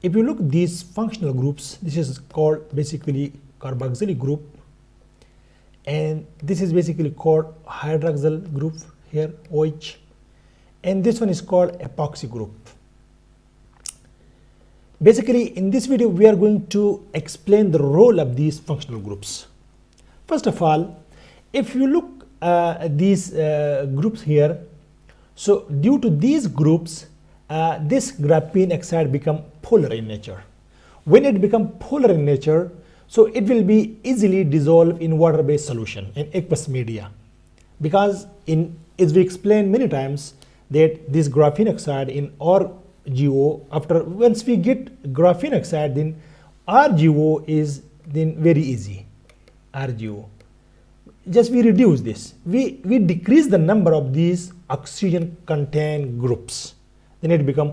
if you look these functional groups, this is called basically carboxylic group, and this is basically called hydroxyl group here, OH, and this one is called epoxy group. Basically, in this video, we are going to explain the role of these functional groups. First of all, if you look at these groups here, so due to these groups, this graphene oxide become polar in nature. When it become polar in nature, so it will be easily dissolved in water-based solution in aqueous media, because as we explained many times that this graphene oxide in RGO, once we get graphene oxide, then RGO is then very easy. RGO, just we reduce this, we decrease the number of these oxygen contained groups, then it become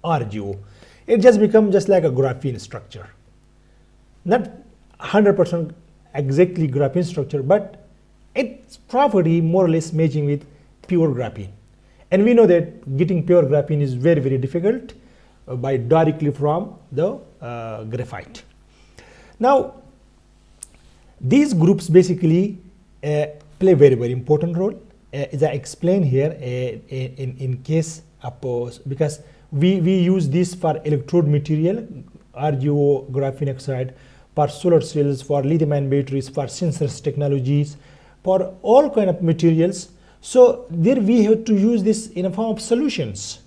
RGO. It just become just like a graphene structure, not 100% exactly graphene structure, but its property more or less matching with pure graphene. And we know that getting pure graphene is very, very difficult by directly from the graphite. Now, these groups basically play very, very important role, as I explained here in case of, because we use this for electrode material, RGO, graphene oxide, for solar cells, for lithium-ion batteries, for sensors technologies, for all kind of materials. So there we have to use this in a form of solutions.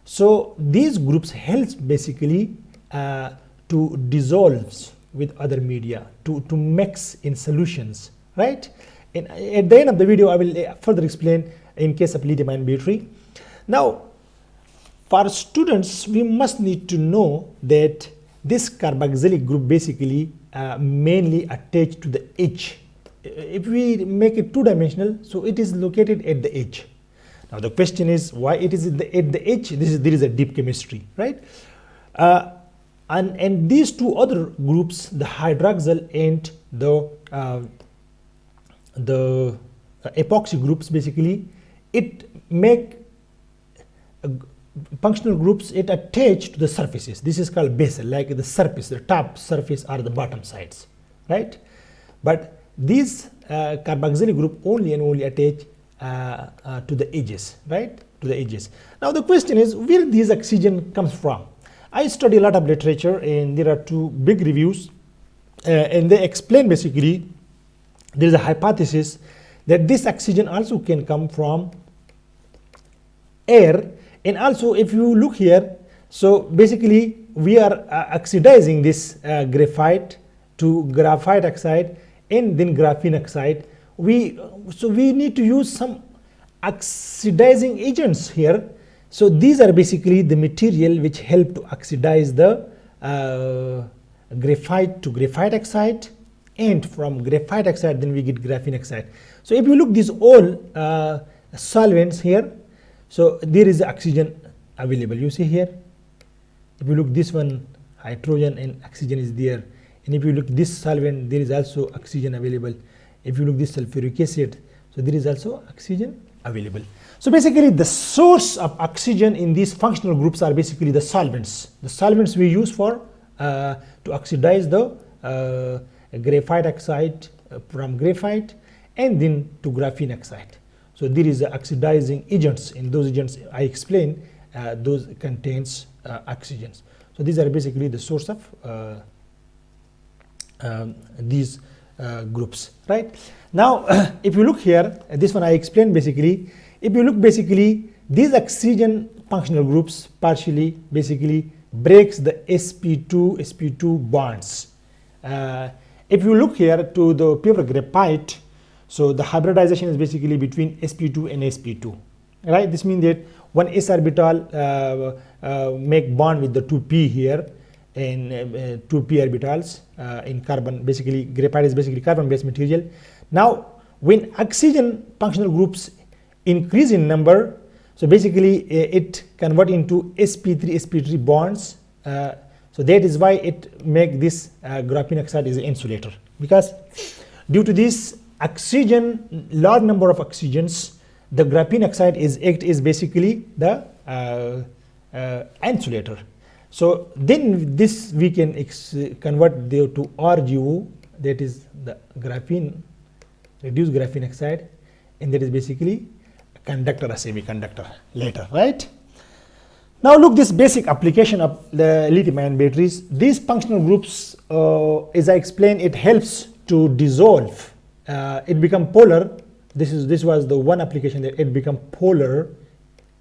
So these groups help basically to dissolve with other media, to mix in solutions, right? And at the end of the video, I will further explain in case of lithium-ion battery. Now, for students, we must need to know that this carboxylic group basically mainly attached to the edge. If we make it two-dimensional, so it is located at the edge. Now the question is why it is at the edge. There is a deep chemistry, right? And these two other groups, the hydroxyl and the epoxy groups, basically it make functional groups, it attach to the surfaces. This is called basal, like the surface, the top surface or the bottom sides, right? But these carboxylic group only and only attach to the edges, right? To the edges. Now the question is where these oxygen comes from. I study a lot of literature, and there are two big reviews, and they explain basically there is a hypothesis that this oxygen also can come from air. And also, if you look here, so basically we are oxidizing this graphite to graphite oxide and then graphene oxide. So we need to use some oxidizing agents here. So these are basically the material which help to oxidize the graphite to graphite oxide, and from graphite oxide then we get graphene oxide. So if you look these all solvents here, so there is oxygen available. You see here, if you look this one, hydrogen and oxygen is there. And if you look this solvent, there is also oxygen available. If you look this sulfuric acid, so there is also oxygen available. So basically the source of oxygen in these functional groups are basically the solvents. The solvents we use for to oxidize the graphite oxide from graphite and then to graphene oxide. So there is oxidizing agents, and those agents I explained, those contains oxygens. So these are basically the source of these groups, right? Now if you look here, this one I explained basically. If you look basically, these oxygen functional groups partially basically breaks the sp2 bonds. If you look here to the pure graphite, so the hybridization is basically between sp2 and sp2, right? This means that one s orbital make bond with the 2p here, and 2p orbitals in carbon. Basically graphite is basically carbon based material. Now when oxygen functional groups increase in number, so basically it convert into sp3 bonds. So that is why it make this graphene oxide is an insulator, because due to this oxygen, large number of oxygens, the graphene oxide is basically the insulator. So then this we can convert to RGO, that is the graphene, reduced graphene oxide, and that is basically a conductor or semiconductor later, right? Now look, this basic application of the lithium-ion batteries. These functional groups, as I explained, it helps to dissolve. It become polar. This was the one application that it become polar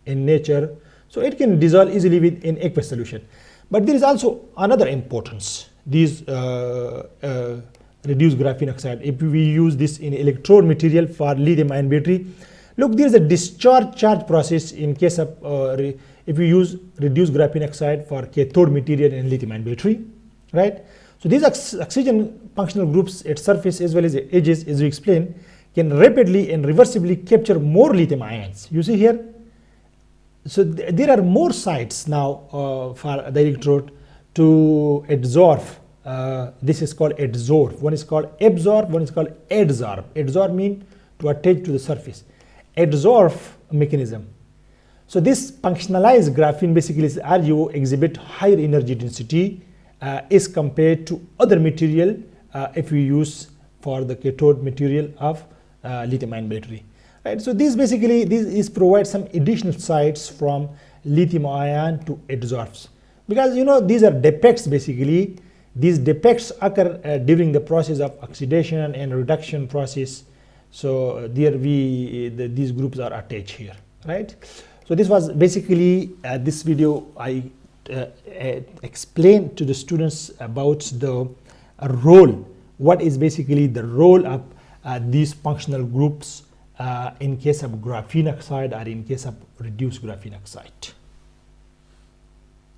in nature, so it can dissolve easily in aqueous solution. But there is also another importance. These reduced graphene oxide, if we use this in electrode material for lithium-ion battery, look, there is a discharge charge process in case of if we use reduced graphene oxide for cathode material in lithium-ion battery, right? So these oxygen functional groups at surface as well as at edges, as we explained, can rapidly and reversibly capture more lithium ions. You see here. So there are more sites now for the electrode to absorb. This is called adsorb. One is called absorb, one is called adsorb. Adsorb means to attach to the surface. Adsorb mechanism. So this functionalized graphene basically is RGO exhibit higher energy density as compared to other material if we use for the cathode material of lithium-ion battery. Right, so this provide some additional sites from lithium-ion to adsorbs, because these are defects basically. These defects occur during the process of oxidation and reduction process. So there these groups are attached here, right? So this was basically this video. I explained to the students about the role. What is basically the role of these functional groups in case of graphene oxide or in case of reduced graphene oxide.